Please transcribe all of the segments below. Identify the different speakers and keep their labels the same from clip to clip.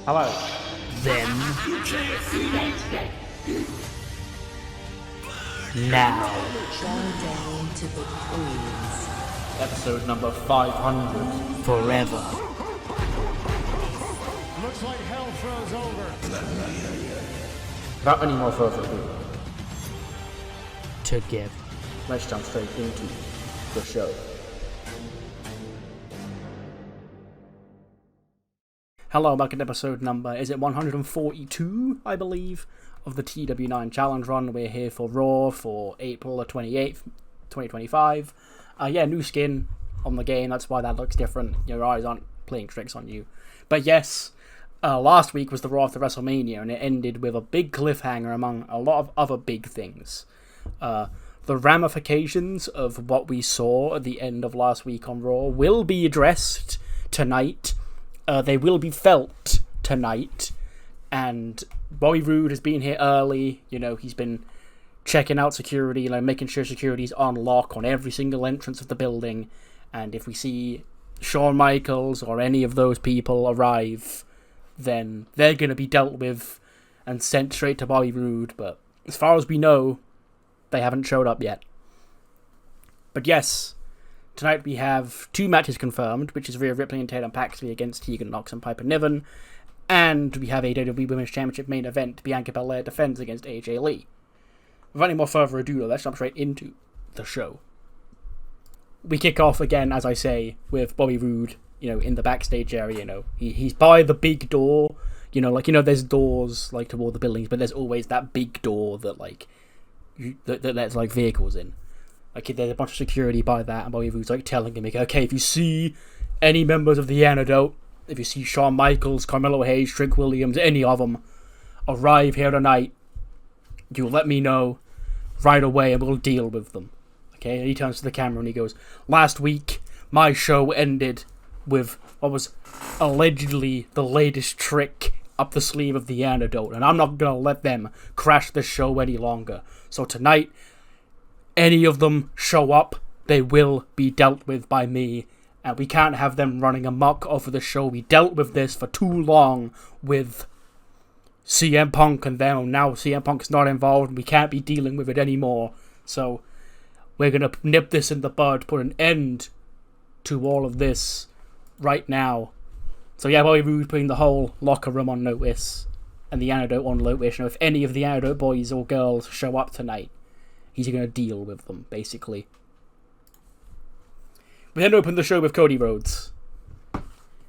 Speaker 1: Hello.
Speaker 2: Then, now,
Speaker 3: Bow down to the queens.
Speaker 1: Episode number 500.
Speaker 2: forever.
Speaker 4: Looks like hell froze over.
Speaker 1: Without any more further ado,
Speaker 2: Together.
Speaker 1: let's jump straight into the show. Hello, welcome to episode number, is it 142, I believe, of the TEW IX Challenge Run. We're here for Raw for April the 28th, 2025. New skin on the game, that's why that looks different. Your eyes aren't playing tricks on you. But yes, last week was the Raw after WrestleMania, and it ended with a big cliffhanger among a lot of other big things. The ramifications of what we saw at the end of last week on Raw will be addressed tonight. They will be felt tonight, and Bobby Roode has been here early. He's been checking out security, making sure security's on lock on every single entrance of the building, and if we see Shawn Michaels or any of those people arrive, then they're going to be dealt with and sent straight to Bobby Roode, but as far as we know, they haven't showed up yet. But yes, tonight we have two matches confirmed, which is Rhea Ripley and Tatum Paxley against Tegan Nox and Piper Niven, and we have a WWE Women's Championship main event. Bianca Belair defends against AJ Lee. Without any more further ado, let's jump straight into the show. We kick off again, as I say, with Bobby Roode, in the backstage area. He's by the big door, there's doors, toward the buildings, but there's always that big door that, that lets, vehicles in. There's a bunch of security by that, and Bobby Roode's, telling him, okay, if you see any members of the Antidote, if you see Shawn Michaels, Carmelo Hayes, Trick Williams, any of them, arrive here tonight, you let me know right away, and we'll deal with them. Okay, and he turns to the camera and he goes, last week, my show ended with what was allegedly the latest trick up the sleeve of the Antidote, and I'm not gonna let them crash the show any longer. So tonight, any of them show up, they will be dealt with by me, and we can't have them running amok over the show. We dealt with this for too long with CM Punk and them. Now CM Punk's not involved, and we can't be dealing with it anymore. So we're gonna nip this in the bud, put an end to all of this right now. So yeah, Bobby Roode putting the whole locker room on notice and the Antidote on notice. If any of the Antidote boys or girls show up tonight, he's going to deal with them, basically. We then open the show with Cody Rhodes.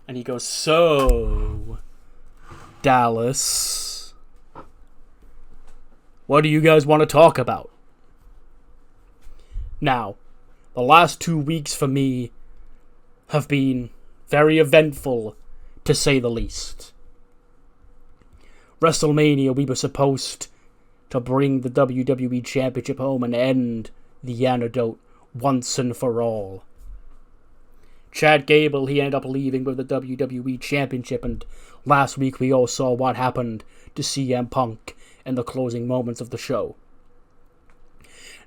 Speaker 1: And he goes, so, Dallas, what do you guys want to talk about? Now, the last 2 weeks for me have been very eventful, to say the least. WrestleMania, we were supposed to bring the WWE Championship home and end the Antidote once and for all. Chad Gable, he ended up leaving with the WWE Championship, and last week we all saw what happened to CM Punk in the closing moments of the show.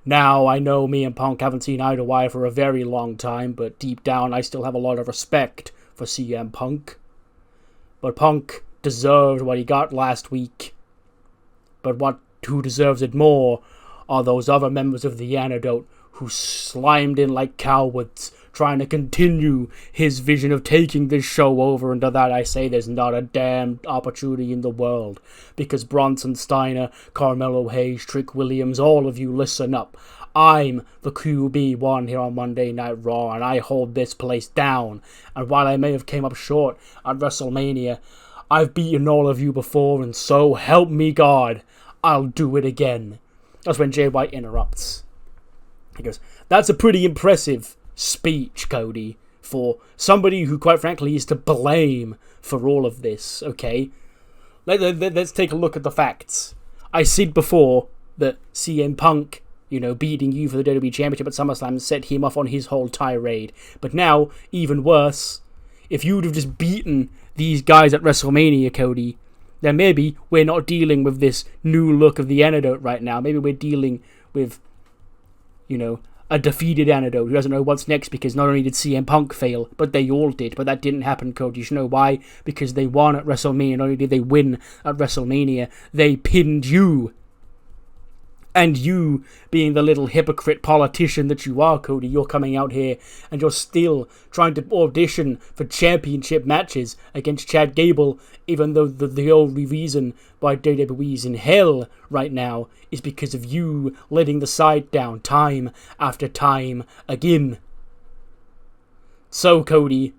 Speaker 1: Now, I know me and Punk haven't seen eye to eye for a very long time, but deep down I still have a lot of respect for CM Punk. But Punk deserved what he got last week. But who deserves it more are those other members of the Antidote who slimed in like cowards, trying to continue his vision of taking this show over. And to that I say there's not a damn opportunity in the world. Because Bronson Steiner, Carmelo Hayes, Trick Williams, all of you listen up. I'm the QB1 here on Monday Night Raw, and I hold this place down. And while I may have came up short at WrestleMania, I've beaten all of you before, and so help me God, I'll do it again. That's when Jay White interrupts. He goes, that's a pretty impressive speech, Cody, for somebody who, quite frankly, is to blame for all of this, okay? Let's take a look at the facts. I said before that CM Punk, beating you for the WWE Championship at SummerSlam set him off on his whole tirade. But now, even worse, if you'd have just beaten these guys at WrestleMania, Cody, then maybe we're not dealing with this new look of the Antidote right now. Maybe we're dealing with, a defeated Antidote who doesn't know what's next because not only did CM Punk fail, but they all did. But that didn't happen, Cody. You should know why. Because they won at WrestleMania. Not only did they win at WrestleMania, they pinned you. And you, being the little hypocrite politician that you are, Cody, you're coming out here and you're still trying to audition for championship matches against Chad Gable, even though the only reason why WWE's in hell right now is because of you letting the side down time after time again. So, Cody,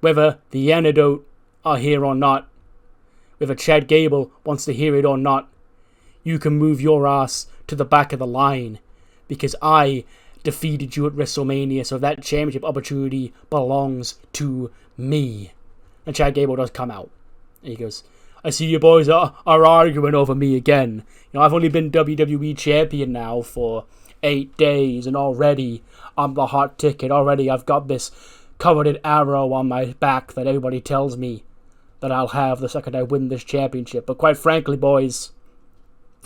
Speaker 1: whether the Antidote are here or not, whether Chad Gable wants to hear it or not, you can move your ass to the back of the line, because I defeated you at WrestleMania, so that championship opportunity belongs to me. And Chad Gable does come out. And he goes, I see you boys are arguing over me again. You know, I've only been WWE champion now for 8 days, and already I'm the hot ticket. Already I've got this coveted arrow on my back that everybody tells me that I'll have the second I win this championship. But quite frankly, boys,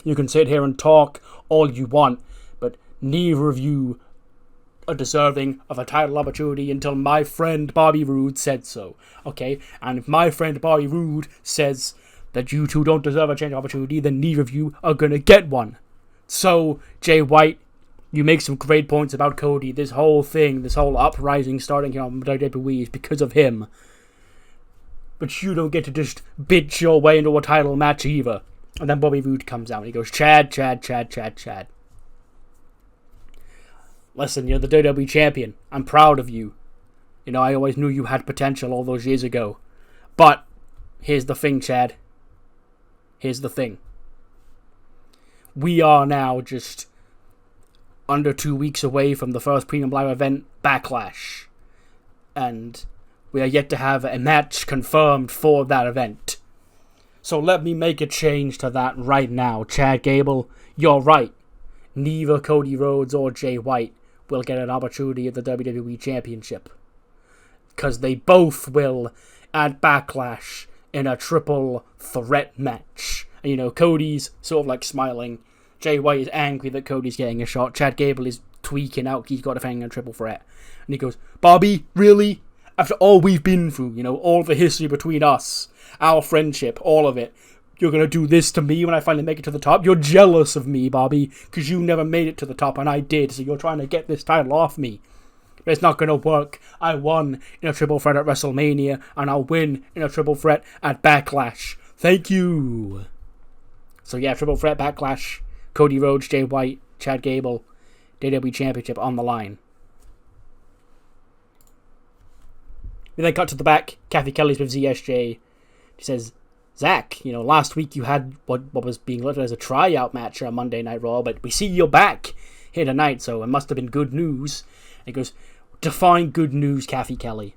Speaker 1: you can sit here and talk all you want, but neither of you are deserving of a title opportunity until my friend Bobby Roode said so, okay? And if my friend Bobby Roode says that you two don't deserve a change opportunity, then neither of you are gonna get one. So, Jay White, you make some great points about Cody. This whole thing, this whole uprising starting here on WWE is because of him. But you don't get to just bitch your way into a title match either. And then Bobby Roode comes out and he goes, Chad. Listen, you're the WWE champion. I'm proud of you. You know, I always knew you had potential all those years ago. But, here's the thing, Chad. Here's the thing. We are now just under 2 weeks away from the first Premium Live event, Backlash. And we are yet to have a match confirmed for that event. So let me make a change to that right now. Chad Gable, you're right. Neither Cody Rhodes or Jay White will get an opportunity at the WWE Championship. Because they both will at Backlash in a triple threat match. And, you know, Cody's sort of like smiling. Jay White is angry that Cody's getting a shot. Chad Gable is tweaking out. He's got a thing in a triple threat. And he goes, Bobby, really? After all we've been through, you know, all the history between us, our friendship, all of it, you're going to do this to me when I finally make it to the top? You're jealous of me, Bobby, because you never made it to the top and I did, so you're trying to get this title off me. But it's not going to work. I won in a triple threat at WrestleMania, and I'll win in a triple threat at Backlash. Thank you. So yeah, triple threat Backlash, Cody Rhodes, Jay White, Chad Gable, WWE Championship on the line. We then cut to the back. Kathy Kelly's with ZSJ. She says, Zach, you know, last week you had what was being looked at as a tryout match on Monday Night Raw, but we see you're back here tonight, so it must have been good news. And he goes, define good news, Kathy Kelly.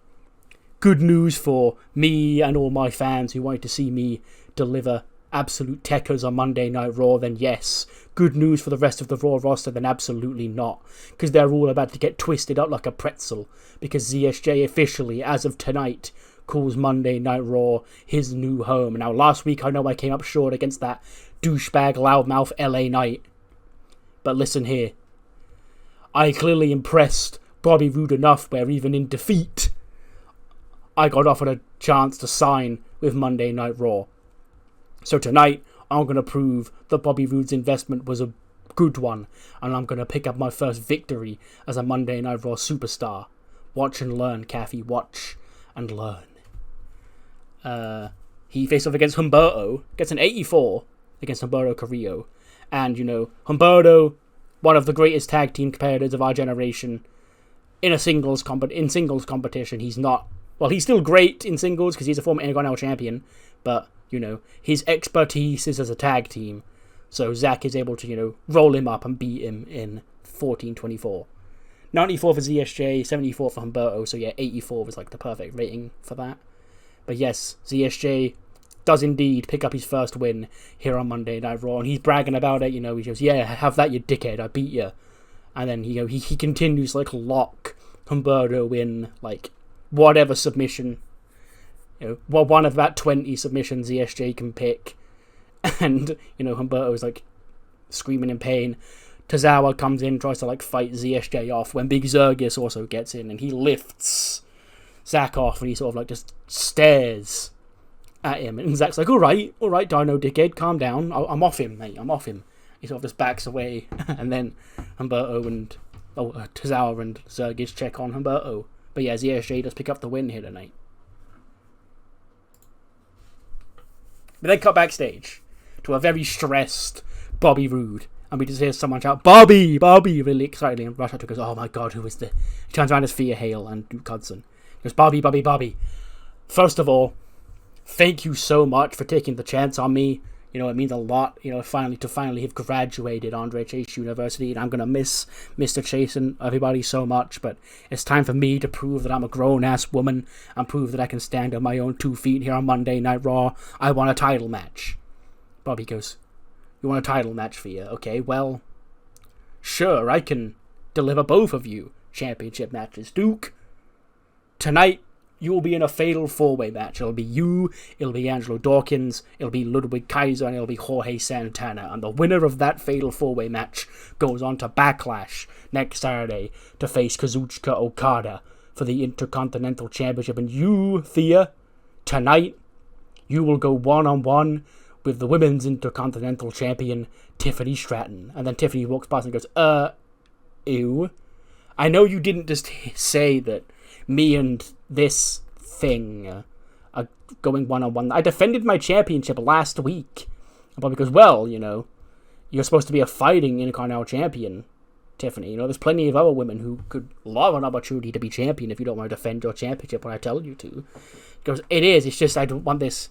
Speaker 1: Good news for me and all my fans who wanted to see me deliver absolute techers on Monday Night Raw, then yes. Good news for the rest of the Raw roster, then absolutely not. Because they're all about to get twisted up like a pretzel. Because ZSJ officially, as of tonight, calls Monday Night Raw his new home. Now, last week I know I came up short against that douchebag loudmouth LA Knight. But listen here. I clearly impressed Bobby Roode enough where even in defeat, I got offered a chance to sign with Monday Night Raw. So tonight, I'm going to prove that Bobby Roode's investment was a good one, and I'm going to pick up my first victory as a Monday Night Raw superstar. Watch and learn, Kathy. Watch and learn. He faced off against Humberto, gets an 84 against Humberto Carrillo. And, you know, Humberto, one of the greatest tag team competitors of our generation, in singles competition, he's not... Well, he's still great in singles because he's a former Intercontinental champion, but, you know, his expertise is as a tag team. So Zach is able to, you know, roll him up and beat him in 14-24. 94 for ZSJ, 74 for Humberto, so yeah, 84 was like the perfect rating for that. But yes, ZSJ does indeed pick up his first win here on Monday Night Raw, and he's bragging about it, you know, he goes, yeah, have that, you dickhead, I beat you. And then, you know, he continues like lock Humberto in, like, whatever submission, you know, one of about 20 submissions ZSJ can pick. And, you know, Humberto is like screaming in pain. Tozawa comes in, tries to like fight ZSJ off when Big Zergis also gets in, and he lifts Zack off, and he sort of like just stares at him, and Zack's like, all right, Dino dickhead, calm down, I'm off him, mate, I'm off him. He sort of just backs away, and then Humberto and Tozawa and Zergis check on Humberto. But yeah, ZSJ does pick up the win here tonight. But then cut backstage to a very stressed Bobby Roode, and we just hear someone shout, Bobby, really excitedly, and Rush goes, oh my god, who is this? He turns around as Thea Hale and Duke Hudson. He goes, Bobby. First of all, thank you so much for taking the chance on me. You know, it means a lot, you know, finally have graduated Andre Chase University, and I'm going to miss Mr. Chase and everybody so much, but it's time for me to prove that I'm a grown-ass woman and prove that I can stand on my own 2 feet here on Monday Night Raw. I want a title match. Bobby goes, you want a title match, Thea? Okay, well, sure, I can deliver both of you championship matches. Duke, tonight, you will be in a fatal 4-way match. It'll be you, it'll be Angelo Dawkins, it'll be Ludwig Kaiser, and it'll be Jorge Santana. And the winner of that fatal 4-way match goes on to Backlash next Saturday to face Kazuchika Okada for the Intercontinental Championship. And you, Thea, tonight, you will go one-on-one with the Women's Intercontinental Champion, Tiffany Stratton. And then Tiffany walks past and goes, ew. I know you didn't just say that me and this thing are going one-on-one. I defended my championship last week. And Bobby goes, well, you know, you're supposed to be a fighting Intercontinental Champion, Tiffany. You know, there's plenty of other women who could love an opportunity to be champion if you don't want to defend your championship when I tell you to. He goes, it is. It's just I don't want this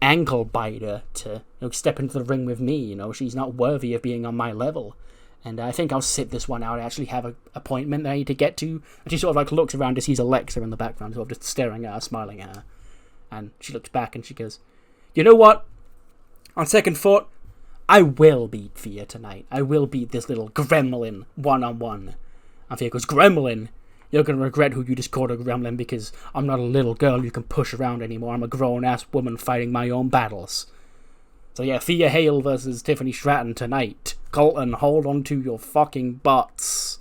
Speaker 1: ankle biter to step into the ring with me. You know, she's not worthy of being on my level. And I think I'll sit this one out. I actually have an appointment that I need to get to. And she sort of like looks around and sees Alexa in the background, sort of just staring at her, smiling at her. And she looks back and she goes, you know what? On second thought, I will beat Thea tonight. I will beat this little gremlin one-on-one. And Thea goes, gremlin? You're going to regret who you just called a gremlin because I'm not a little girl you can push around anymore. I'm a grown-ass woman fighting my own battles. So yeah, Thea Hale versus Tiffany Stratton tonight. Colton, hold on to your fucking butts.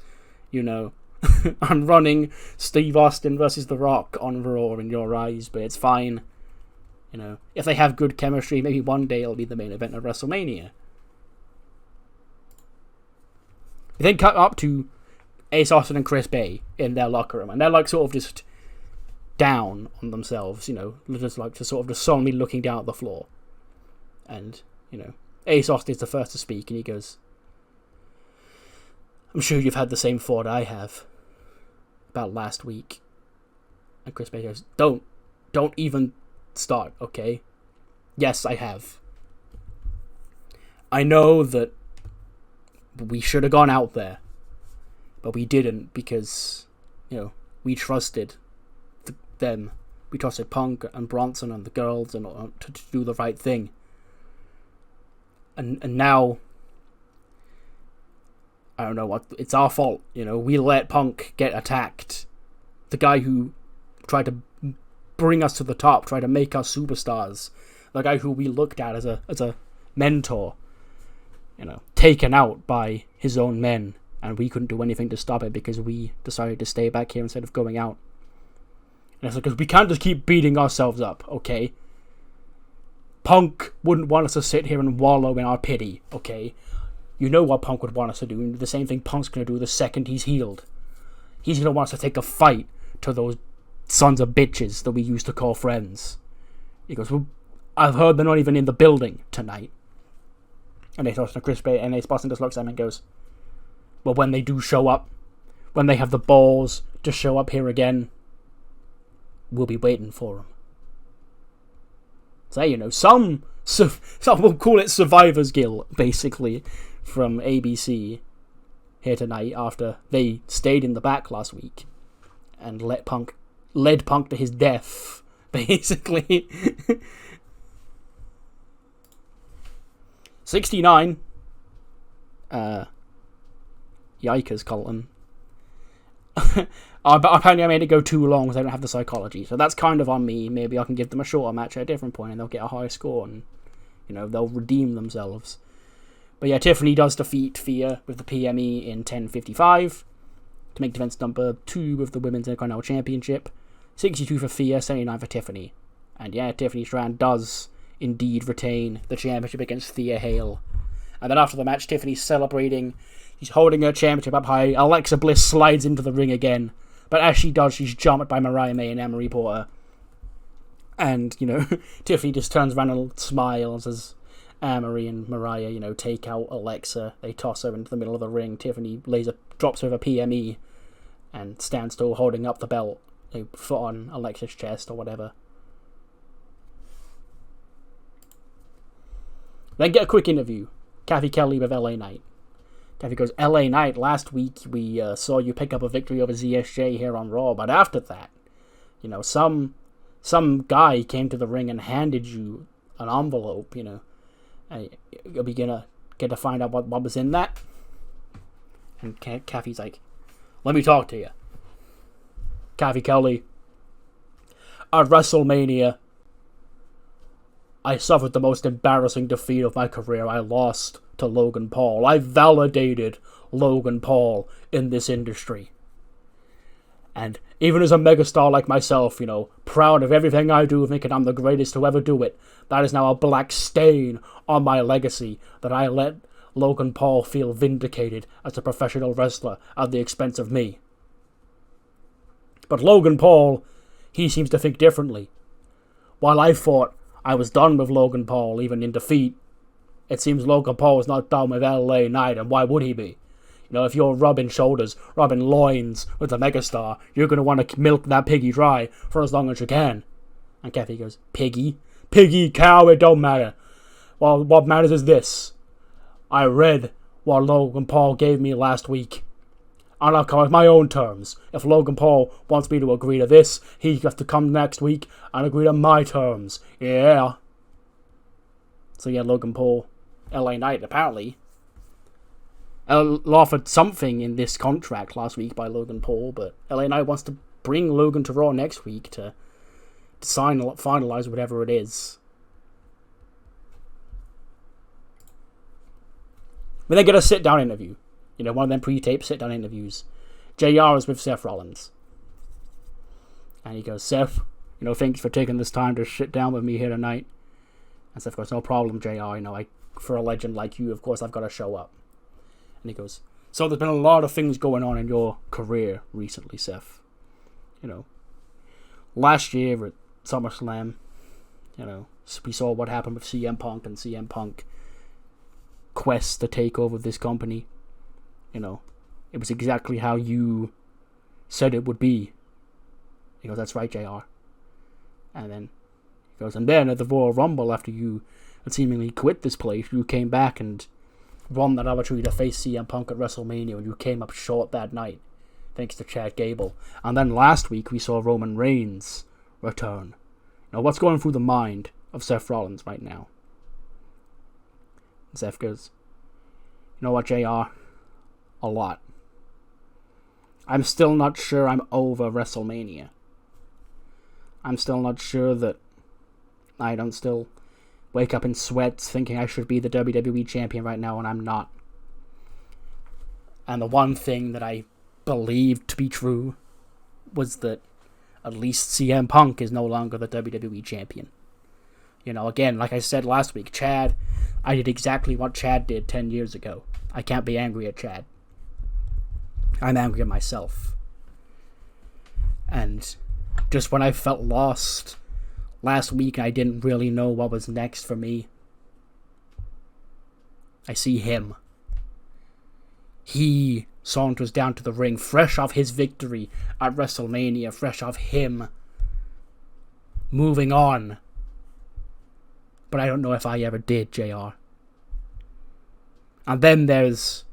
Speaker 1: You know, I'm running Steve Austin versus The Rock on Raw in your eyes, but it's fine. You know, if they have good chemistry, maybe one day it'll be the main event of WrestleMania. We then cut up to Ace Austin and Chris Bay in their locker room, and they're like sort of just down on themselves, you know, just like just sort of just solemnly looking down at the floor. And, you know, Ace Austin is the first to speak, and he goes, I'm sure you've had the same thought I have about last week. And Chris Bay goes, don't even start, okay? Yes, I have. I know that we should have gone out there, but we didn't because, you know, we trusted them. We trusted Punk and Bronson and the girls and to do the right thing. And now, I don't know what, it's our fault, you know, we let Punk get attacked. The guy who tried to bring us to the top, tried to make us superstars. The guy who we looked at as a mentor, you know, taken out by his own men, and we couldn't do anything to stop it because we decided to stay back here instead of going out. And it's like, because we can't just keep beating ourselves up, okay? Punk wouldn't want us to sit here and wallow in our pity, okay? You know what Punk would want us to do, and the same thing Punk's going to do the second he's healed. He's going to want us to take a fight to those sons of bitches that we used to call friends. He goes, well, I've heard they're not even in the building tonight. And Ace Austin and Chris Bay, and Ace Austin just looks at him and goes, well, when they do show up, when they have the balls to show up here again, we'll be waiting for them. So, you know, some we'll call it Survivor's Guild, basically, from ABC here tonight after they stayed in the back last week and led Punk to his death, basically. 69. Yikers, Colton. Apparently I made it go too long because I don't have the psychology, so that's kind of on me. Maybe I can give them a shorter match at a different point and they'll get a higher score and, you know, they'll redeem themselves. But yeah, Tiffany does defeat Thea with the PME in 10:55 to make defense number 2 of the Women's Intercontinental Championship. 62 for Thea, 79 for Tiffany. And yeah, Tiffany Strand does indeed retain the championship against Thea Hale. And then after the match, Tiffany's celebrating. She's holding her championship up high. Alexa Bliss slides into the ring again. But as she does, she's jumped by Mariah May and Emery Porter. And, Tiffany just turns around and smiles as Emery and Mariah, take out Alexa. They toss her into the middle of the ring. Tiffany drops her with a PME and stands still holding up the belt. They foot on Alexa's chest or whatever. Then get a quick interview. Kathy Kelly with LA Knight. Kathy goes, LA Knight, last week we saw you pick up a victory over ZSJ here on Raw, but after that, some guy came to the ring and handed you an envelope, and you'll be gonna get to find out what was in that. And Kathy's like, let me talk to you. Kathy Kelly, at WrestleMania, I suffered the most embarrassing defeat of my career. I lost to Logan Paul. I validated Logan Paul in this industry. And even as a megastar like myself, proud of everything I do, thinking I'm the greatest to ever do it, that is now a black stain on my legacy, that I let Logan Paul feel vindicated as a professional wrestler at the expense of me. But Logan Paul, he seems to think differently. While I thought I was done with Logan Paul, even in defeat, it seems Logan Paul is not done with LA Knight, and why would he be? If you're rubbing shoulders, rubbing loins with a megastar, you're going to want to milk that piggy dry for as long as you can. And Kathy goes, piggy? Piggy, cow, it don't matter. Well, what matters is this. I read what Logan Paul gave me last week. And I'll come with my own terms. If Logan Paul wants me to agree to this, he has to come next week and agree to my terms. Yeah. So yeah, Logan Paul, LA Knight, apparently offered something in this contract last week by Logan Paul, but LA Knight wants to bring Logan to Raw next week to finalize whatever it is. But they get a sit-down interview. One of them pre-taped sit-down interviews. JR is with Seth Rollins. And he goes, Seth, thanks for taking this time to sit down with me here tonight. And Seth goes, no problem, JR. For a legend like you, of course, I've got to show up. And he goes, so there's been a lot of things going on in your career recently, Seth. Last year at SummerSlam, we saw what happened with CM Punk and CM Punk quest to take over this company. It was exactly how you said it would be. He goes, that's right, JR. And then he goes, and then at the Royal Rumble, after you had seemingly quit this place, you came back and won that opportunity to face CM Punk at WrestleMania, and you came up short that night, thanks to Chad Gable. And then last week, we saw Roman Reigns return. What's going through the mind of Seth Rollins right now? And Seth goes, you know what, JR? A lot. I'm still not sure I'm over WrestleMania. I'm still not sure that I don't still wake up in sweats thinking I should be the WWE champion right now, and I'm not. And the one thing that I believed to be true was that at least CM Punk is no longer the WWE champion. Again, like I said last week, Chad, I did exactly what Chad did 10 years ago. I can't be angry at Chad. I'm angry at myself. And just when I felt lost last week and I didn't really know what was next for me, I see him. He saunters down to the ring, fresh off his victory at WrestleMania, fresh off him moving on. But I don't know if I ever did, JR. And then there's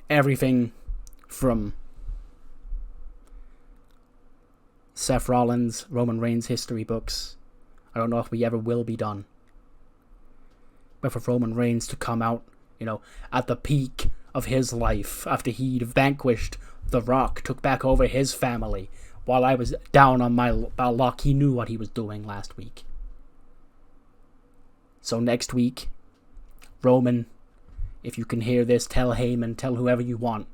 Speaker 1: everything from Seth Rollins, Roman Reigns history books. I don't know if we ever will be done. But for Roman Reigns to come out, at the peak of his life, after he'd vanquished The Rock, took back over his family, while I was down on my luck, he knew what he was doing last week. So next week, Roman, if you can hear this, tell Heyman, tell whoever you want.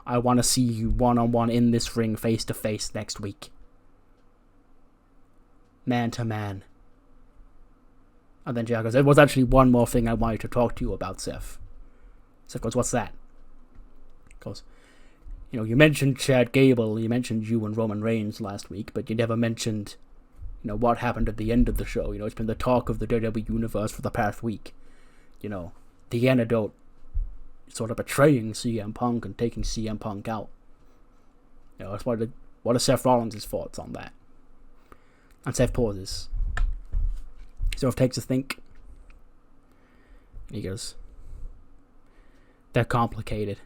Speaker 1: I want to see you one-on-one in this ring, face-to-face next week. Man-to-man. And then JR goes, there was actually one more thing I wanted to talk to you about, Seth. Seth goes, what's that? He goes, you mentioned Chad Gable, you mentioned you and Roman Reigns last week, but you never mentioned, what happened at the end of the show. It's been the talk of the WWE Universe for the past week. The antidote sort of betraying CM Punk and taking CM Punk out. That's what are Seth Rollins' thoughts on that? And Seth pauses. Sort of takes a think. And he goes, they're complicated.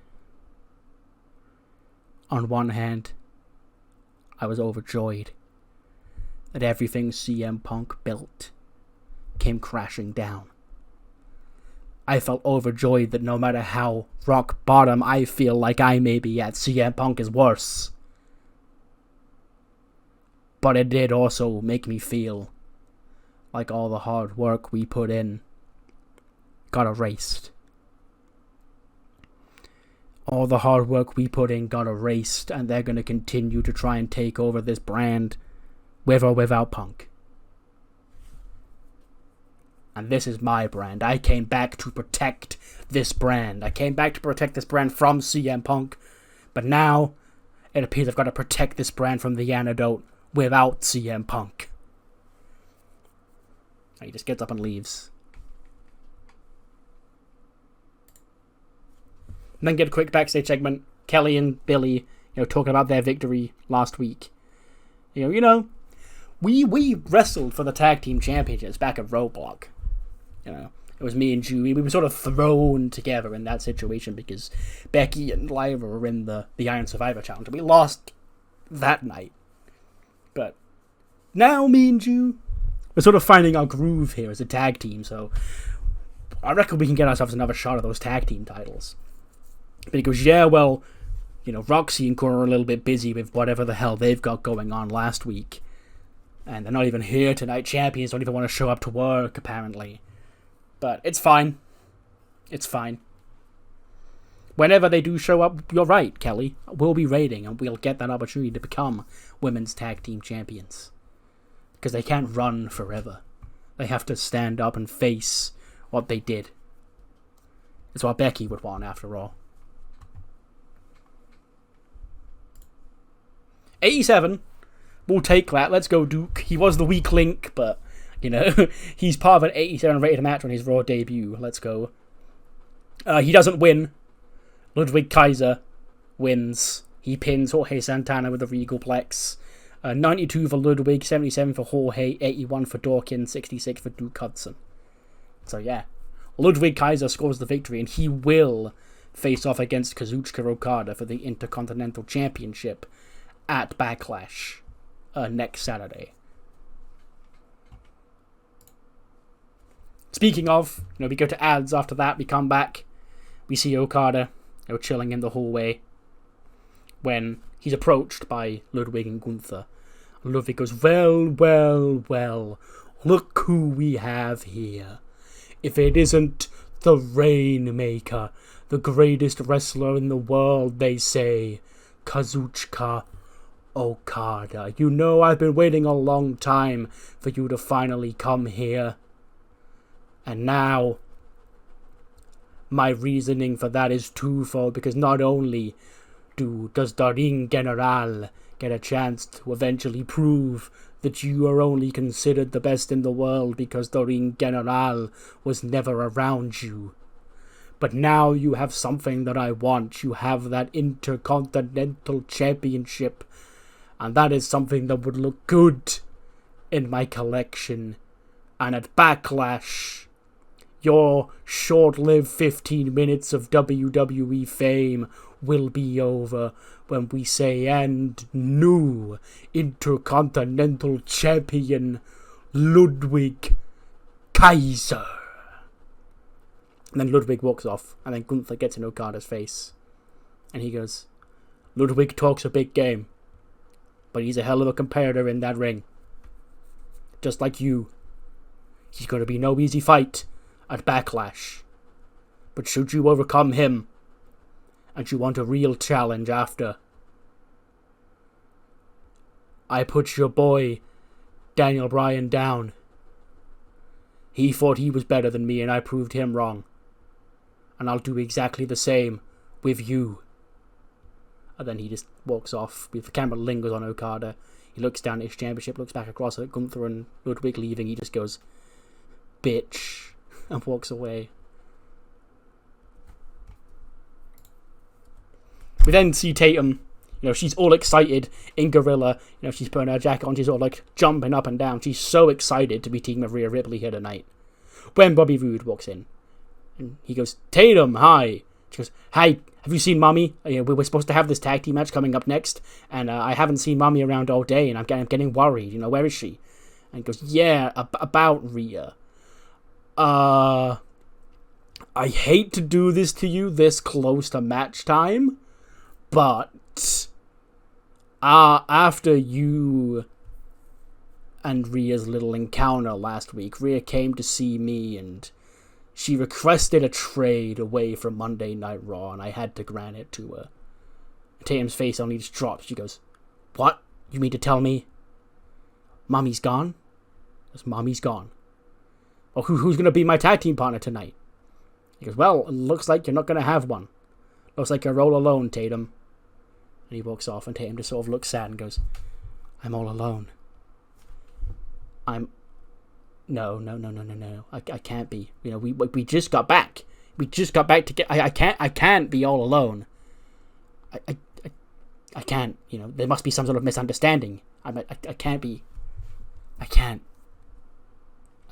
Speaker 1: On one hand, I was overjoyed that everything CM Punk built came crashing down. I felt overjoyed that no matter how rock bottom I feel like I may be at, CM Punk is worse. But it did also make me feel like all the hard work we put in got erased. All the hard work we put in got erased, and they're going to continue to try and take over this brand with or without Punk. And this is my brand. I came back to protect this brand. I came back to protect this brand from CM Punk, but now it appears I've got to protect this brand from the antidote without CM Punk. And he just gets up and leaves. And then get a quick backstage segment. Kelly and Billy, talking about their victory last week. We wrestled for the tag team championships back at Roadblock. It was me and Julie. We were sort of thrown together in that situation because Becky and Lyra were in the Iron Survivor Challenge. We lost that night. But now me and you, we're sort of finding our groove here as a tag team. So I reckon we can get ourselves another shot of those tag team titles. But he goes, Roxy and Cora are a little bit busy with whatever the hell they've got going on last week. And they're not even here tonight. Champions don't even want to show up to work, apparently. But it's fine. It's fine. Whenever they do show up, you're right, Kelly. We'll be raiding, and we'll get that opportunity to become women's tag team champions. Because they can't run forever. They have to stand up and face what they did. It's what Becky would want, after all. 87. We'll take that. Let's go, Duke. He was the weak link, but, he's part of an 87 rated match on his Raw debut. Let's go. He doesn't win. Ludwig Kaiser wins. He pins Jorge Santana with a Regal Plex. 92 for Ludwig, 77 for Jorge, 81 for Dawkins, 66 for Duke Hudson. So, yeah. Ludwig Kaiser scores the victory, and he will face off against Kazuchika Okada for the Intercontinental Championship at Backlash next Saturday. Speaking of, we go to ads after that, we come back, we see Okada, chilling in the hallway when he's approached by Ludwig and Gunther. Ludwig goes, well, look who we have here. If it isn't the Rainmaker, the greatest wrestler in the world, they say, Kazuchika Okada. I've been waiting a long time for you to finally come here. And now, my reasoning for that is twofold, because not only does the Ring General get a chance to eventually prove that you are only considered the best in the world because the Ring General was never around you, but now you have something that I want. You have that Intercontinental Championship, and that is something that would look good in my collection. And at Backlash, your short-lived 15 minutes of WWE fame will be over when we say, and new Intercontinental Champion Ludwig Kaiser. And then Ludwig walks off, and then Gunther gets in Okada's face. And he goes, Ludwig talks a big game, but he's a hell of a competitor in that ring. Just like you. He's going to be no easy fight at Backlash. But should you overcome him, and you want a real challenge after, I put your boy, Daniel Bryan, down. He thought he was better than me, and I proved him wrong. And I'll do exactly the same with you. And then he just walks off. The camera lingers on Okada. He looks down at his championship, looks back across at Gunther and Ludwig leaving. He just goes, bitch, and walks away. We then see Tatum. She's all excited in Gorilla. She's putting her jacket on. She's all like jumping up and down. She's so excited to be teaming with Rhea Ripley here tonight. When Bobby Roode walks in, and he goes, Tatum, hi. She goes, hi, have you seen Mommy? We're supposed to have this tag team match coming up next, and I haven't seen Mommy around all day, and I'm getting worried. Where is she? And he goes, yeah, about Rhea. I hate to do this to you this close to match time, but after you and Rhea's little encounter last week, Rhea came to see me and she requested a trade away from Monday Night Raw, and I had to grant it to her. Tatum's face only just drops. She goes, what? You mean to tell me Mommy's gone? Yes, Mommy's gone. Well, who's going to be my tag team partner tonight? He goes, well, it looks like you're not going to have one. Looks like you're all alone, Tatum. And he walks off, and Tatum just sort of looks sad and goes, I'm all alone. No. I can't be. We just got back. We just got back to get. I can't be all alone. I can't. There must be some sort of misunderstanding. I can't be. I can't.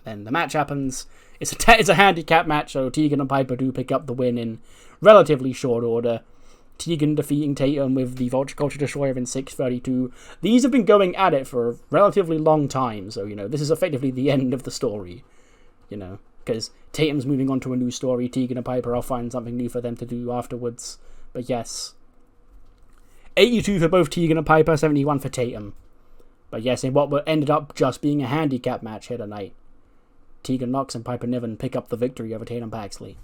Speaker 1: Then the match happens. It's a handicap match, so Tegan and Piper do pick up the win in relatively short order. Tegan defeating Tatum with the Vulture Culture Destroyer in 6:32. These have been going at it for a relatively long time, so, this is effectively the end of the story, because Tatum's moving on to a new story. Tegan and Piper, I'll find something new for them to do afterwards, but yes. 82 for both Tegan and Piper, 71 for Tatum. But yes, in what ended up just being a handicap match here tonight, Tegan Knox and Piper Niven pick up the victory over Tatum Paxley.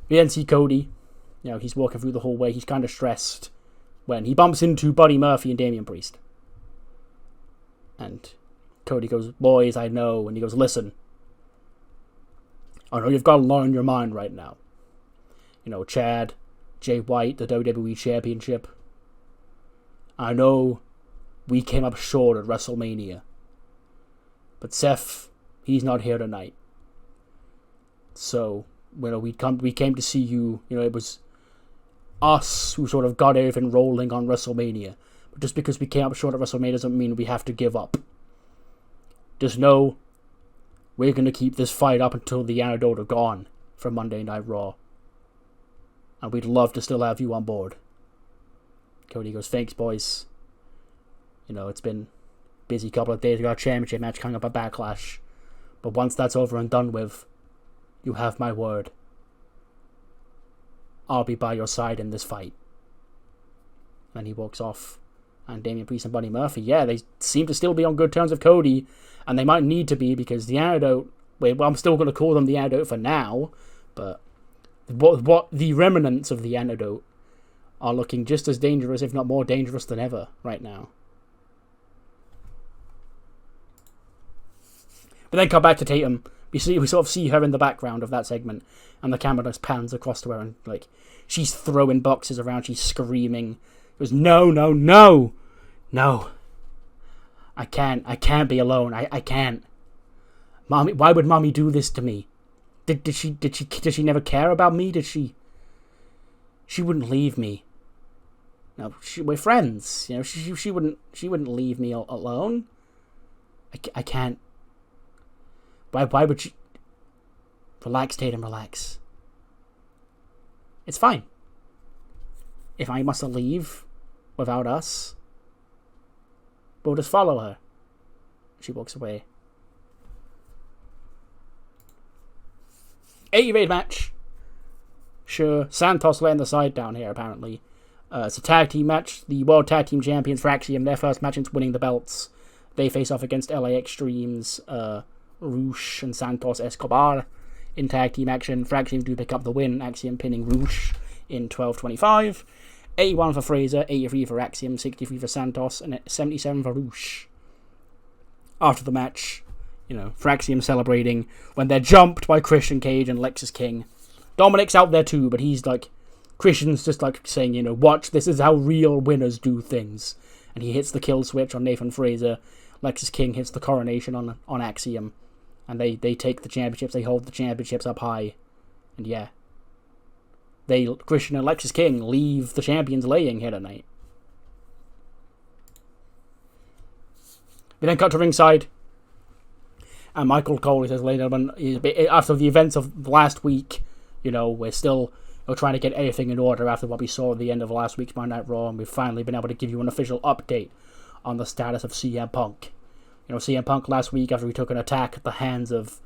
Speaker 1: We then see Cody. He's walking through the hallway. He's kind of stressed when he bumps into Buddy Murphy and Damian Priest. And Cody goes, boys, I know. And he goes, listen. I know you've got a lot on your mind right now. Chad, Jay White, the WWE Championship. I know we came up short at WrestleMania. But Seth, he's not here tonight. So, we came to see you. It was us who sort of got everything rolling on WrestleMania. But just because we came up short at WrestleMania doesn't mean we have to give up. Just know we're going to keep this fight up until the Antidote are gone from Monday Night Raw. And we'd love to still have you on board. Cody goes, thanks, boys. It's been a busy couple of days. We got a championship match coming up at Backlash. But once that's over and done with, you have my word. I'll be by your side in this fight. Then he walks off. And Damian Priest and Buddy Murphy, they seem to still be on good terms with Cody. And they might need to be, because the Antidote... Well, I'm still going to call them the Antidote for now. But what the remnants of the Antidote are looking just as dangerous, if not more dangerous than ever, right now. But then come back to Tatum. We sort of see her in the background of that segment, and the camera just pans across to her, and she's throwing boxes around, she's screaming. It was no. I can't be alone. I can't. Mommy, why would Mommy do this to me? Did she never care about me? Did she? She wouldn't leave me. No, we're friends. She wouldn't leave me alone. I can't. Why would she? Relax, Tatum, relax. It's fine. If I must leave without us, we'll just follow her. She walks away. 88 match. Sure, Santos laying the side down here, apparently. It's a tag team match. The World Tag Team Champions for Axiom, their first match since winning the belts. They face off against LA Extreme's Rush and Santos Escobar in tag team action. For Axiom do pick up the win, Axiom pinning Rush in 12:25. 81 for Fraser, 83 for Axiom, 63 for Santos, and 77 for Rush. After the match, for Axiom celebrating when they're jumped by Christian Cage and Lexus King. Dominic's out there too, but he's like, Christian's just like saying, watch, this is how real winners do things. And he hits the kill switch on Nathan Fraser. Lexus King hits the coronation on Axiom. And they take the championships, they hold the championships up high. And yeah. Christian and Lexus King leave the champions laying here tonight. We then cut to ringside. And Michael Cole says later, after the events of last week, we're still trying to get everything in order after what we saw at the end of last week's Monday Night Raw, and we've finally been able to give you an official update on the status of CM Punk. CM Punk last week, after he took an attack at the hands of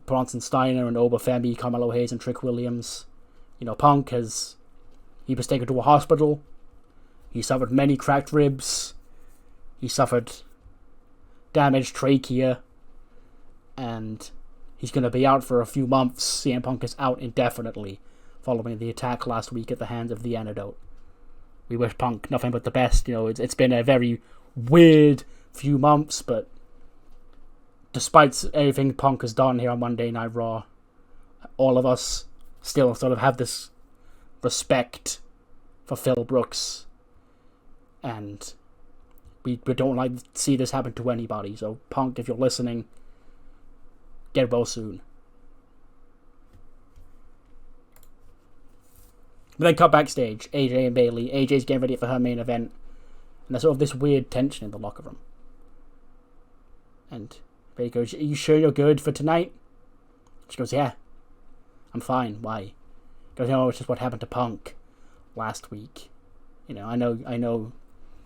Speaker 1: Bronson Steiner and Obafemi, Carmelo Hayes, and Trick Williams, Punk he was taken to a hospital. He suffered many cracked ribs. He suffered damaged trachea. And he's going to be out for a few months. CM Punk is out indefinitely following the attack last week at the hands of The Antidote. We wish Punk nothing but the best. It's been a very weird few months, but despite everything Punk has done here on Monday Night Raw, all of us still sort of have this respect for Phil Brooks, and we don't like to see this happen to anybody. So Punk, if you're listening, get well soon. We then cut backstage. AJ and Bayley. AJ's getting ready for her main event, and there's sort of this weird tension in the locker room. And Bayley goes, "Are you sure you're good for tonight?" She goes, "Yeah, I'm fine. Why?" He goes, "No, it's just what happened to Punk last week. I know.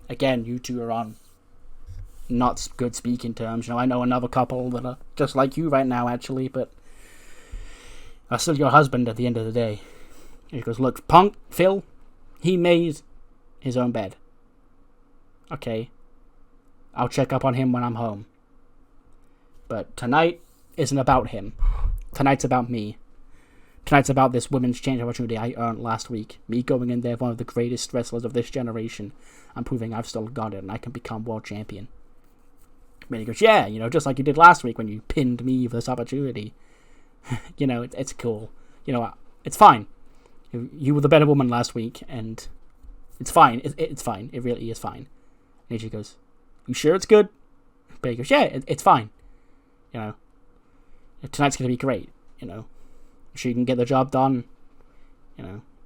Speaker 1: Again, you two are on not good speaking terms. I know another couple that are just like you right now, actually, but I'm still your husband at the end of the day." And he goes, "Look, Punk, Phil, he made his own bed. Okay, I'll check up on him when I'm home. But tonight isn't about him. Tonight's about me. Tonight's about this women's change opportunity I earned last week. Me going in there, one of the greatest wrestlers of this generation, and proving I've still got it and I can become world champion." And he goes, "Yeah, just like you did last week when you pinned me for this opportunity. It's cool. It's fine. You were the better woman last week, and it's fine. It's fine. It really is fine." And she goes, "You sure it's good?" But he goes, "Yeah, it's fine. Tonight's going to be great. She can get the job done.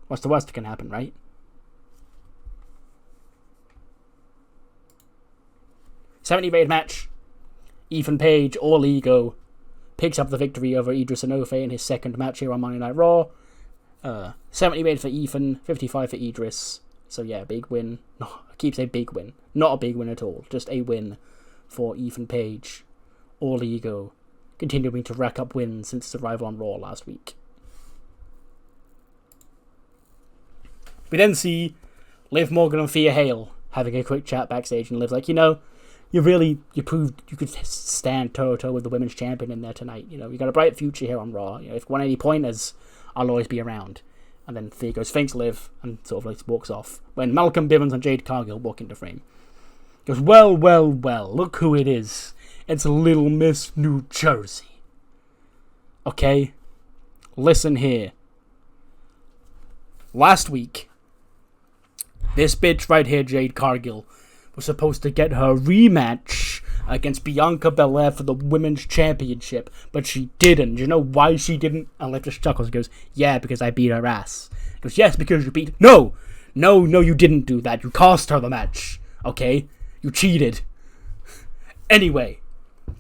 Speaker 1: What's the worst that can happen, right?" '70 match. Ethan Page, all ego, picks up the victory over Idris Enofe in his second match here on Monday Night Raw. 70 for Ethan, 55 for Idris. So yeah, big win. No, I keep saying big win. Not a big win at all. Just a win for Ethan Page. All ego, continuing to rack up wins since his arrival on Raw last week. We then see Liv Morgan and Thea Hale having a quick chat backstage, and Liv's like, you proved you could stand toe-to-toe with the women's champion in there tonight. You got a bright future here on Raw. If you want any pointers, I'll always be around. And then Thea goes, "Thanks, Liv," and sort of walks off. When Malcolm Bivens and Jade Cargill walk into frame. Goes, well, look who it is. It's Little Miss New Jersey. Okay? Listen here. Last week, this bitch right here, Jade Cargill, was supposed to get her rematch against Bianca Belair for the Women's Championship, but she didn't. You know why she didn't? And Liv just chuckles and goes, "Yeah, because I beat her ass." He goes, "Yes, because you beat..." No, you didn't do that. You cost her the match. Okay? You cheated. Anyway,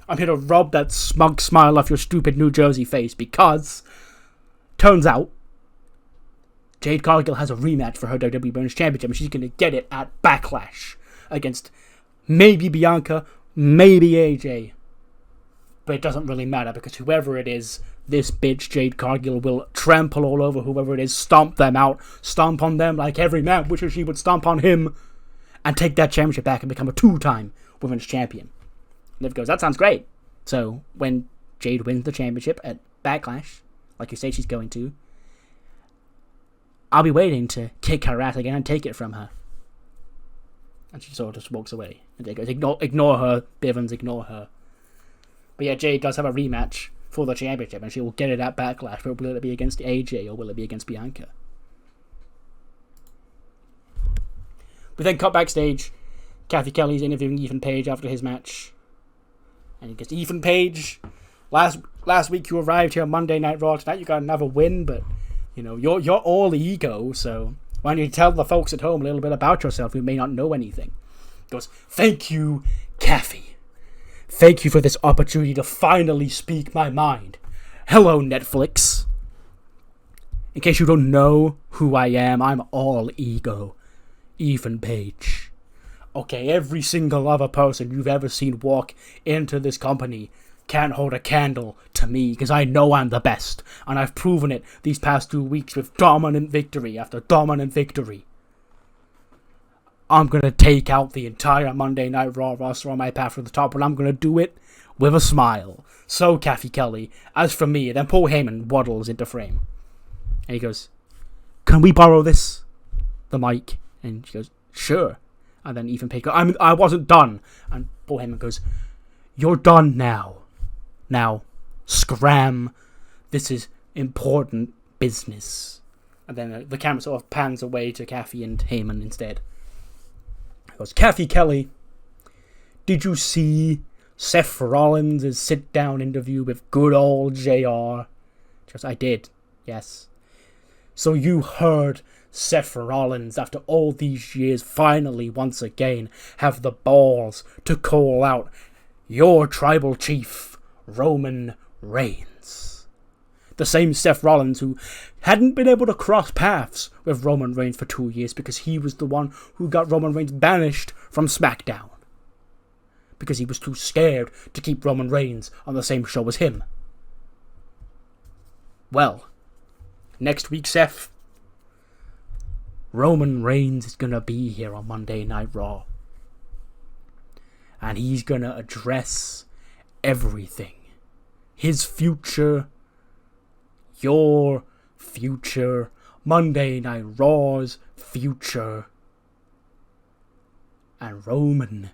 Speaker 1: I'm here to rub that smug smile off your stupid New Jersey face, because turns out Jade Cargill has a rematch for her WWE Women's Championship, and she's going to get it at Backlash against maybe Bianca, maybe AJ. But it doesn't really matter, because whoever it is, this bitch Jade Cargill will trample all over whoever it is, stomp them out, stomp on them like every man wishes she would stomp on him, and take that championship back and become a 2-time women's champion. Liv goes, "That sounds great. So when Jade wins the championship at Backlash, like you say she's going to, I'll be waiting to kick her ass again and take it from her. And she sort of just walks away. And Jade goes, ignore her, Bivens, ignore her. But yeah, Jade does have a rematch for the championship, and she will get it at Backlash. But will it be against AJ, or will it be against Bianca? We then cut backstage. Kathy Kelly's interviewing Ethan Page after his match. And he gets, Ethan Page, last week you arrived here on Monday Night Raw. Tonight you got another win, but you're all ego, so why don't you tell the folks at home a little bit about yourself who may not know anything? He goes, thank you, Kathy. Thank you for this opportunity to finally speak my mind. Hello, Netflix. In case you don't know who I am, I'm all ego. Ethan Page. Okay, every single other person you've ever seen walk into this company can't hold a candle to me, because I know I'm the best, and I've proven it these past 2 weeks with dominant victory after dominant victory. I'm gonna take out the entire Monday Night Raw roster on my path to the top, and I'm gonna do it with a smile. So, Kathy Kelly, as for me, then Paul Heyman waddles into frame. And he goes, can we borrow this? The mic. And she goes, sure. And then Ethan Page goes, I wasn't done. And Paul Heyman goes, you're done now. Now, scram. This is important business. And then the camera sort of pans away to Kathy and Heyman instead. He goes, Kathy Kelly, did you see Seth Rollins' sit-down interview with good old JR? She goes, I did, yes. So you heard Seth Rollins, after all these years, finally, once again, have the balls to call out your tribal chief, Roman Reigns. The same Seth Rollins who hadn't been able to cross paths with Roman Reigns for 2 years because he was the one who got Roman Reigns banished from SmackDown. Because he was too scared to keep Roman Reigns on the same show as him. Well, next week, Seth, Roman Reigns is gonna be here on Monday Night Raw. And he's gonna address everything. His future, your future, Monday Night Raw's future. And Roman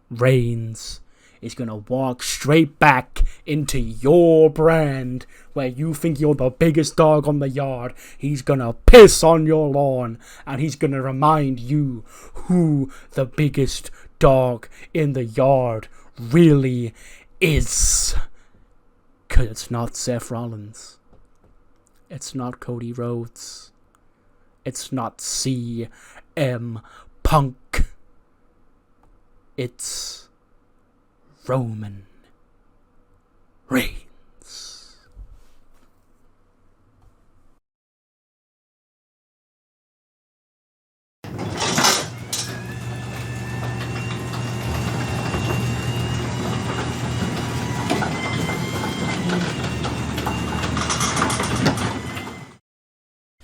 Speaker 1: Reigns is gonna walk straight back into your brand where you think you're the biggest dog on the yard. He's gonna piss on your lawn, and he's gonna remind you who the biggest dog in the yard really is. 'Cause it's not Seth Rollins. It's not Cody Rhodes. It's not CM Punk. It's Roman Reigns.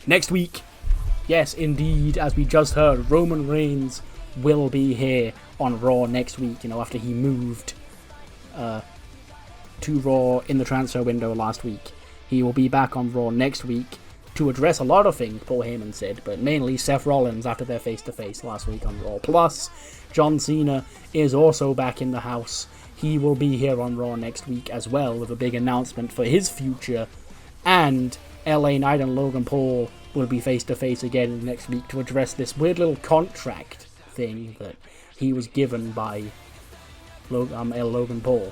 Speaker 1: Next week, yes, indeed, as we just heard, Roman Reigns will be here on Raw next week, after he moved to Raw in the transfer window last week. He will be back on Raw next week to address a lot of things, Paul Heyman said, but mainly Seth Rollins after their face-to-face last week on Raw. Plus, John Cena is also back in the house. He will be here on Raw next week as well with a big announcement for his future, and LA Knight and Logan Paul will be face-to-face again next week to address this weird little contract thing that he was given by Logan Paul.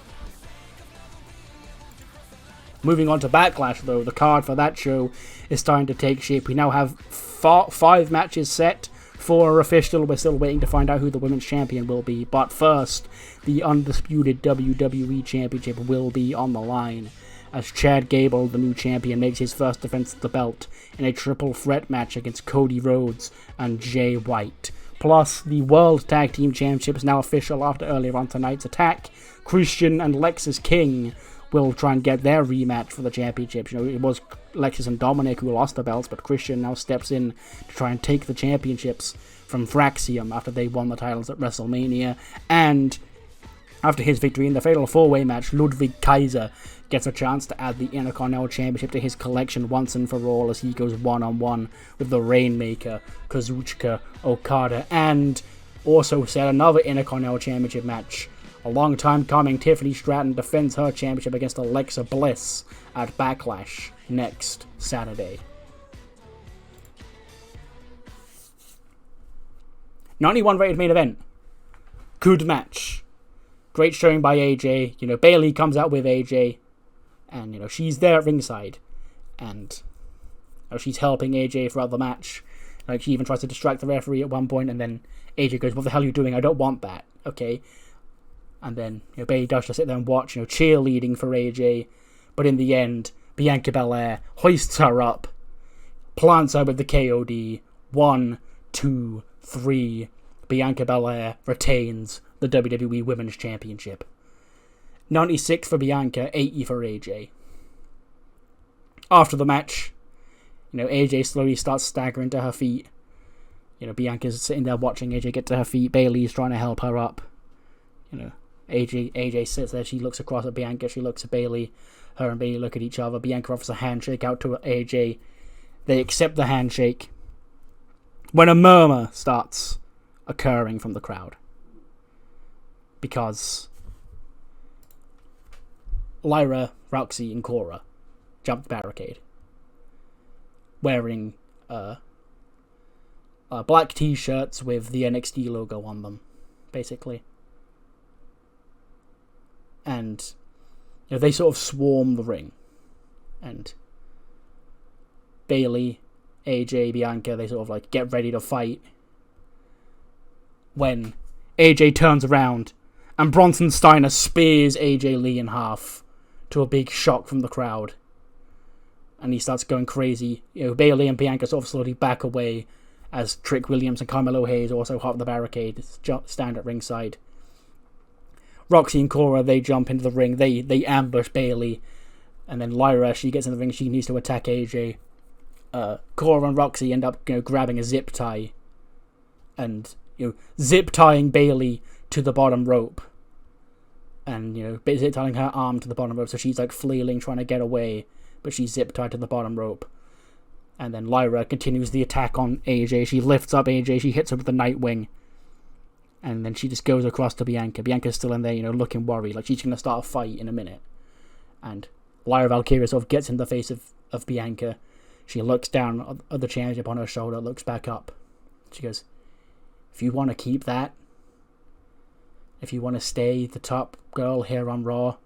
Speaker 1: Moving on to Backlash, though, the card for that show is starting to take shape. We now have 5 matches set. 4 are official. We're still waiting to find out who the women's champion will be. But first, the undisputed WWE Championship will be on the line, as Chad Gable, the new champion, makes his first defense of the belt in a triple threat match against Cody Rhodes and Jay White. Plus, the World Tag Team Championship is now official after earlier on tonight's attack. Christian and Lexis King will try and get their rematch for the championship. It was Lexis and Dominic who lost the belts, but Christian now steps in to try and take the championships from Fraxium after they won the titles at WrestleMania. And After his victory in the Fatal 4-Way match, Ludwig Kaiser gets a chance to add the Intercontinental Championship to his collection once and for all as he goes one-on-one with the Rainmaker, Kazuchika Okada, and also set another Intercontinental Championship match. A long time coming, Tiffany Stratton defends her championship against Alexa Bliss at Backlash next Saturday. 91 rated main event. Good match. Great showing by AJ. Bayley comes out with AJ. And, she's there at ringside. And she's helping AJ throughout the match. Like, she even tries to distract the referee at one point. And then AJ goes, "What the hell are you doing? I don't want that." Okay. And then, Bayley does just sit there and watch, cheerleading for AJ. But in the end, Bianca Belair hoists her up. Plants her with the KOD. 1, 2, 3. Bianca Belair retains the WWE Women's Championship. 96 for Bianca, 80 for AJ. After the match, AJ slowly starts staggering to her feet. Bianca's sitting there watching AJ get to her feet. Bayley's trying to help her up. AJ sits there. She looks across at Bianca. She looks at Bayley. Her and Bayley look at each other. Bianca offers a handshake out to AJ. They accept the handshake. When a murmur starts occurring from the crowd. Because Lyra, Roxy, and Cora jumped the barricade. Wearing black t-shirts with the NXT logo on them, basically. And they sort of swarm the ring. And Bayley, AJ, Bianca, they sort of get ready to fight. When AJ turns around and Bronson Steiner spears AJ Lee in half to a big shock from the crowd. And he starts going crazy. Bayley and Bianca sort of slowly back away as Trick Williams and Carmelo Hayes also hop the barricade, stand at ringside. Roxy and Cora, they jump into the ring. They ambush Bayley. And then Lyra, she gets in the ring. She needs to attack AJ. Cora and Roxy end up grabbing a zip tie. And zip tying Bayley to the bottom rope. And, zip tying her arm to the bottom rope. So she's flailing, trying to get away. But she's zip tied to the bottom rope. And then Lyra continues the attack on AJ. She lifts up AJ. She hits her with the Nightwing. And then she just goes across to Bianca. Bianca's still in there, looking worried. Like she's going to start a fight in a minute. And Lyra Valkyria sort of gets in the face of Bianca. She looks down at the championship on her shoulder, looks back up. She goes, "If you want to keep that, if you want to stay the top girl here on Raw,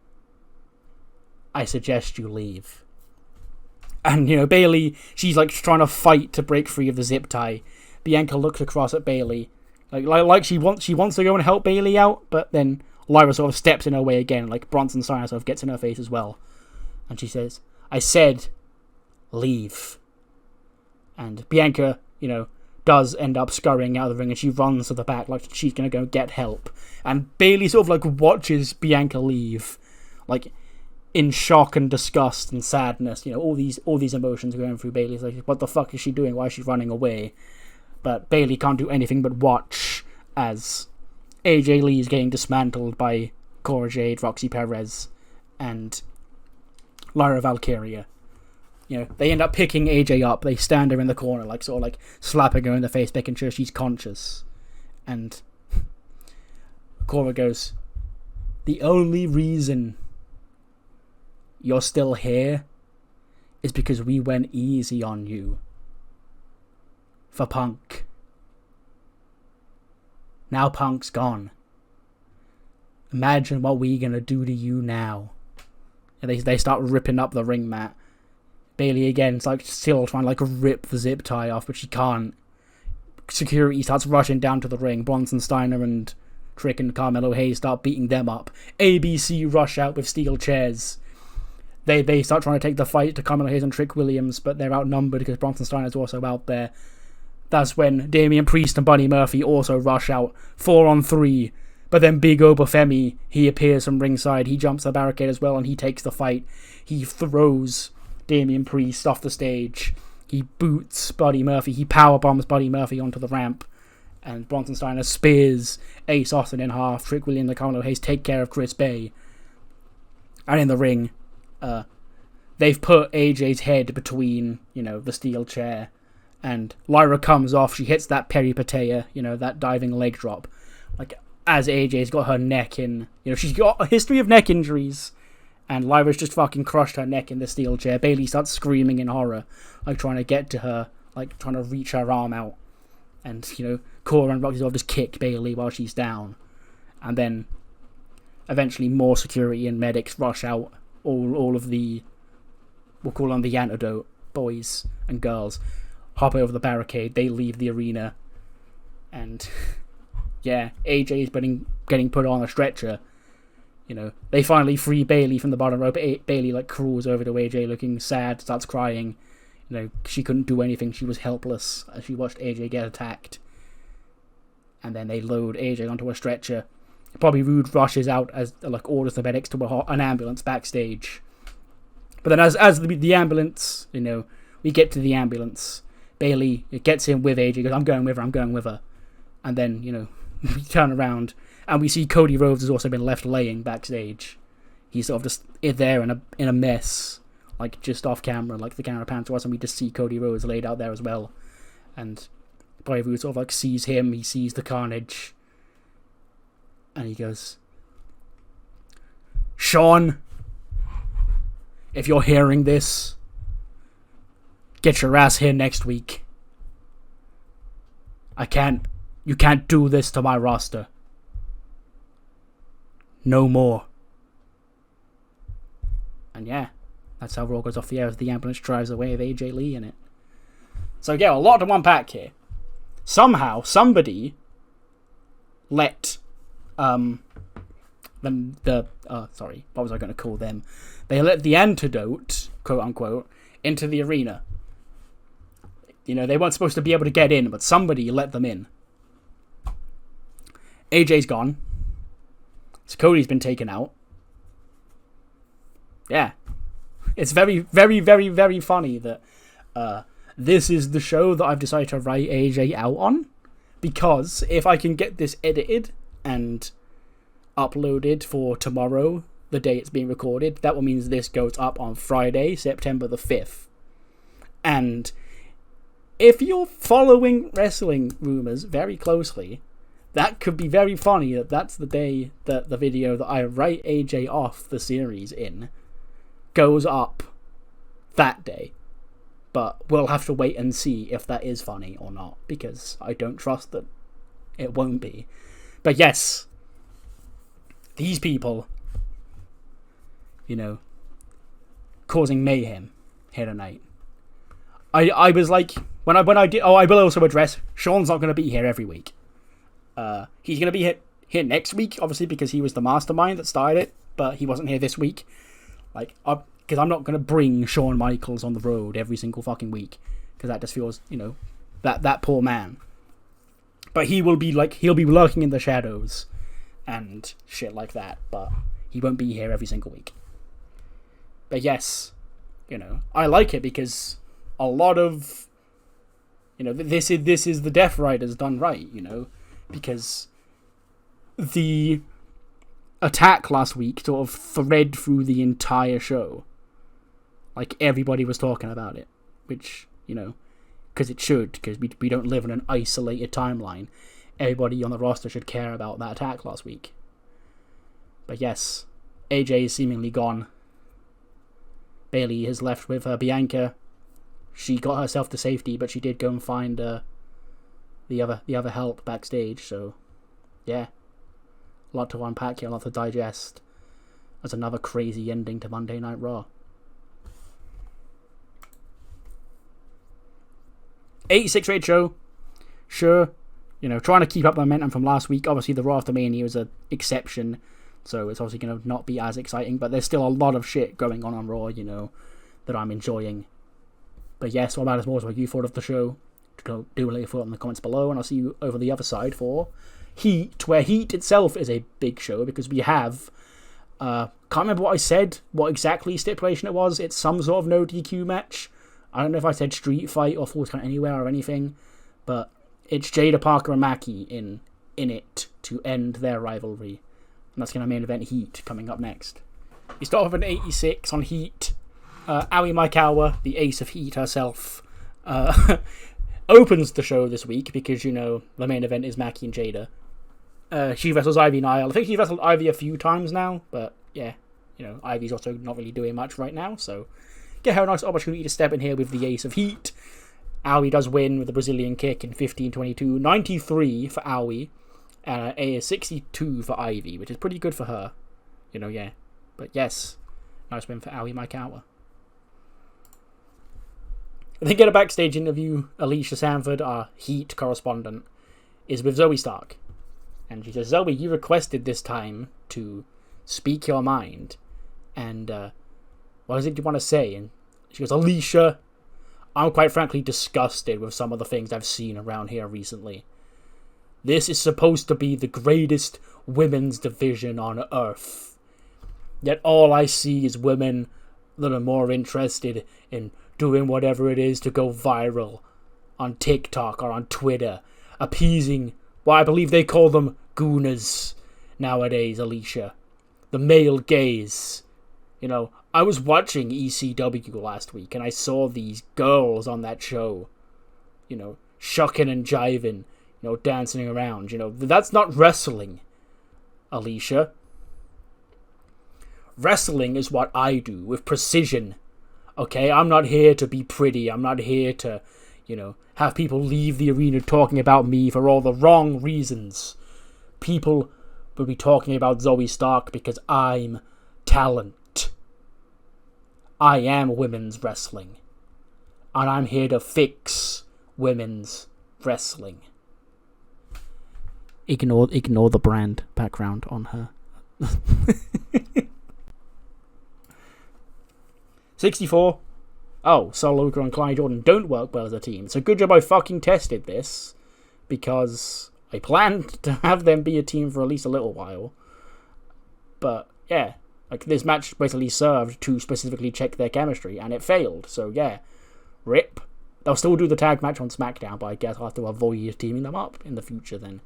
Speaker 1: I suggest you leave." And, Bayley, she's trying to fight to break free of the zip tie. Bianca looks across at Bayley. Like she wants to go and help Bayley out, but then Lyra sort of steps in her way again. Bronson Steiner sort of gets in her face as well. And she says, "I said, leave." And Bianca, does end up scurrying out of the ring, and she runs to the back like she's going to go get help. And Bayley sort of watches Bianca leave, in shock and disgust and sadness. All these emotions going through Bayley's what the fuck is she doing? Why is she running away? But Bayley can't do anything but watch as AJ Lee is getting dismantled by Cora Jade, Roxy Perez, and Lyra Valkyria. They end up picking AJ up. They stand her in the corner, slapping her in the face, making sure she's conscious. And Cora goes, "The only reason you're still here is because we went easy on you. For Punk. Now Punk's gone. Imagine what we're gonna do to you now." And they start ripping up the ring mat. Bayley again is still trying to rip the zip tie off, but she can't. Security starts rushing down to the ring. Bronson Steiner and Trick and Carmelo Hayes start beating them up. ABC rush out with steel chairs. They start trying to take the fight to Carmelo Hayes and Trick Williams, but they're outnumbered because Bronson Steiner's also out there. That's when Damian Priest and Buddy Murphy also rush out, 4-on-3. But then Big Obafemi, he appears from ringside. He jumps the barricade as well, and he takes the fight. He throws Damian Priest off the stage. He boots Buddy Murphy. He powerbombs Buddy Murphy onto the ramp. And Bronson Steiner spears Ace Austin in half. Trick Williams and Carmelo Hayes take care of Chris Bay. And in the ring, they've put AJ's head between, the steel chair. And Lyra comes off. She hits that peripateia, that diving leg drop. Like, as AJ's got her neck in, she's got a history of neck injuries. And Lyra's just fucking crushed her neck in the steel chair. Bayley starts screaming in horror, like trying to get to her, like trying to reach her arm out. And, Cora and Roxy all just kick Bayley while she's down. And then, eventually, more security and medics rush out. All of the, we'll call them the antidote boys and girls, hop over the barricade. They leave the arena. And, yeah, AJ's getting put on a stretcher. They finally free Bayley from the bottom rope. Bayley, crawls over to AJ looking sad, starts crying. She couldn't do anything. She was helpless as she watched AJ get attacked. And then they load AJ onto a stretcher. Bobby Roode rushes out as, orders the medics to an ambulance backstage. But then as the ambulance, we get to the ambulance. Bayley gets in with AJ, goes, I'm going with her. And then, we turn around. And we see Cody Rhodes has also been left laying backstage. He's sort of just there in a mess, just off camera, the camera pans to us, and we just see Cody Rhodes laid out there as well. And Bobby Roode sort of sees him, he sees the carnage, and he goes, Sean, if you're hearing this, get your ass here next week. You can't do this to my roster. No more. And yeah, that's how Raw goes off the air as the ambulance drives away with AJ Lee in it. So yeah, a lot to unpack here. Somehow, somebody let what was I going to call them? They let the antidote, quote unquote, into the arena. They weren't supposed to be able to get in, but somebody let them in. AJ's gone. So Cody's been taken out. Yeah. It's very, very, very, very funny that this is the show that I've decided to write AJ out on. Because if I can get this edited and uploaded for tomorrow, the day it's being recorded, that will mean this goes up on Friday, September the 5th. And if you're following wrestling rumors very closely, that could be very funny that's the day that the video that I write AJ off the series in goes up that day. But we'll have to wait and see if that is funny or not, because I don't trust that it won't be. But yes, these people, causing mayhem here tonight. I was like, when I did, I will also address, Sean's not going to be here every week. He's going to be here next week, obviously, because he was the mastermind that started it, but he wasn't here this week. Because I'm not going to bring Shawn Michaels on the road every single fucking week, because that just feels, that poor man. But he will be, he'll be lurking in the shadows and shit like that, but he won't be here every single week. But yes, I like it because a lot of, this is the Death Riders done right, because the attack last week sort of thread through the entire show. Everybody was talking about it, which, because it should, because we don't live in an isolated timeline. Everybody on the roster should care about that attack last week. But yes, AJ is seemingly gone. Bayley is left with Bianca. She got herself to safety, but she did go and find the other help backstage. So yeah, a lot to unpack here, a lot to digest. That's another crazy ending to Monday Night Raw. 86 rated show, sure. Trying to keep up the momentum from last week. Obviously, the Raw After Mania was an exception, so it's obviously going to not be as exciting. But there's still a lot of shit going on Raw, that I'm enjoying. But yes, what matters more is what you thought of the show. Do a little thought in the comments below, and I'll see you over the other side for Heat, where Heat itself is a big show because we have. Can't remember what I said, what exactly stipulation it was. It's some sort of no DQ match. I don't know if I said street fight or Falls Count Anywhere or anything, but it's Jada Parker and Maki in it to end their rivalry. And that's going to main event Heat coming up next. We start with an 86 on Heat. Aoi Maikawa, the ace of Heat herself, opens the show this week because, you know, the main event is Maki and Jada. She wrestles Ivy Nile. I think she's wrestled Ivy a few times now, but yeah, you know, Ivy's also not really doing much right now, so get her a nice opportunity to step in here with the ace of Heat. Aoi does win with a Brazilian kick in 15:22. 93 for Aoi, and a 62 for Ivy, which is pretty good for her. You know, yeah. But yes, nice win for Aoi Maikawa. Then get a backstage interview. Alicia Sanford, our Heat correspondent, is with Zoe Stark. And she says, Zoe, you requested this time to speak your mind. And what is it you want to say? And she goes, Alicia, I'm quite frankly disgusted with some of the things I've seen around here recently. This is supposed to be the greatest women's division on earth. Yet all I see is women that are more interested in doing whatever it is to go viral on TikTok or on Twitter, appeasing what I believe they call them goonas nowadays, Alicia. The male gaze. You know, I was watching ECW last week and I saw these girls on that show, you know, shucking and jiving, you know, dancing around. You know, that's not wrestling, Alicia. Wrestling is what I do with precision. Okay, I'm not here to be pretty. I'm not here to, you know, have people leave the arena talking about me for all the wrong reasons. People will be talking about Zoe Stark because I'm talent. I am women's wrestling. And I'm here to fix women's wrestling. Ignore the brand background on her. 64. Oh, Solo, Luca and Kelani Jordan don't work well as a team. It's a good job I fucking tested this, because I planned to have them be a team for at least a little while. But, yeah, like this match basically served to specifically check their chemistry, and it failed. So, yeah, rip. They'll still do the tag match on SmackDown, but I guess I'll have to avoid teaming them up in the future then.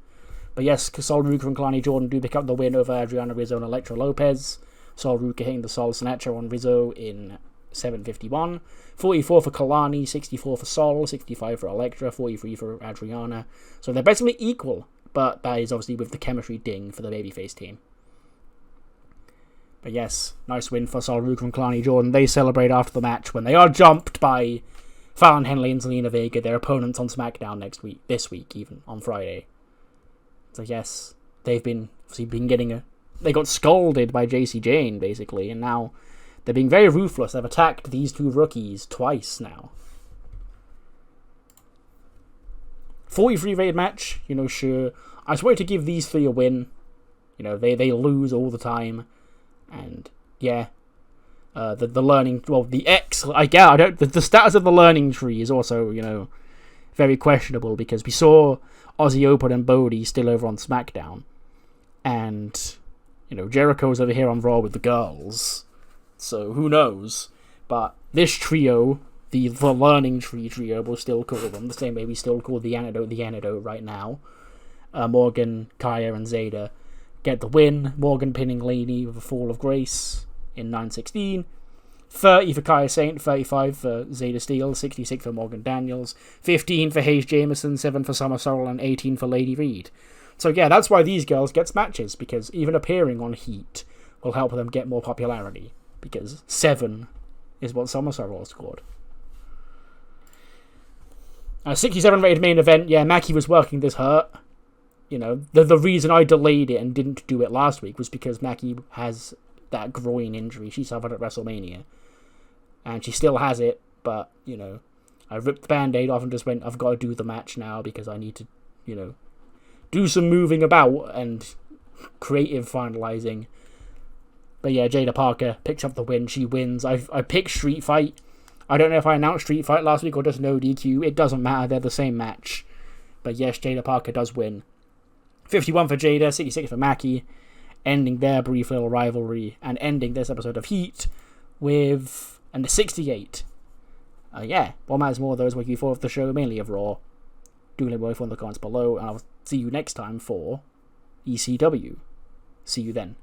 Speaker 1: But yes, Sol Ruca and Kelani Jordan do pick up the win over Adriana Rizzo and Elektra Lopez. Sol Ruca hitting the Sol Snatcher on Rizzo in 7:51. 44 for Kelani, 64 for Sol, 65 for Elektra, 43 for Adriana. So they're basically equal, but that is obviously with the chemistry ding for the babyface team. But yes, nice win for Sol Ruca and Kelani Jordan. They celebrate after the match when they are jumped by Fallon Henley and Zelina Vega, their opponents on SmackDown this week even, on Friday. So yes, they've been getting they got scolded by JC Jane, basically, and now they're being very ruthless. They've attacked these two rookies twice now. 43 rated match, you know, sure. I just wanted to give these three a win. You know, they lose all the time. And, yeah. The learning, well, the status of the learning tree is also, you know, very questionable, because we saw Aussie Open and Bodie still over on SmackDown. And, you know, Jericho's over here on Raw with the girls. So, who knows? But this trio, the Learning Tree trio, we'll still call them, the same way we still call the Antidote right now. Morgan, Kaya, and Zeta get the win. Morgan pinning Laney with a Fall of Grace in 9:16. 30 for Kaya Saint, 35 for Zeta Steele, 66 for Morgan Daniels, 15 for Hayes Jameson, 7 for Summer Sorrel, and 18 for Lady Reed. So yeah, that's why these girls get matches, because even appearing on Heat will help them get more popularity. Because 7 is what Summer Sorrel scored. 67 rated main event. Yeah, Maki was working this hurt. You know, the reason I delayed it and didn't do it last week was because Maki has that groin injury she suffered at WrestleMania. And she still has it, but, you know, I ripped the Band-Aid off and just went, I've got to do the match now because I need to, you know, do some moving about and creative finalizing. But yeah, Jada Parker picks up the win. She wins. I picked Street Fight. I don't know if I announced Street Fight last week or just no DQ. It doesn't matter. They're the same match. But yes, Jada Parker does win. 51 for Jada, 66 for Maki, ending their brief little rivalry and ending this episode of Heat with a 68. Yeah, what matters more, those were Q4 of the show, mainly of Raw. Do let me know in the comments below, and I'll see you next time for ECW. See you then.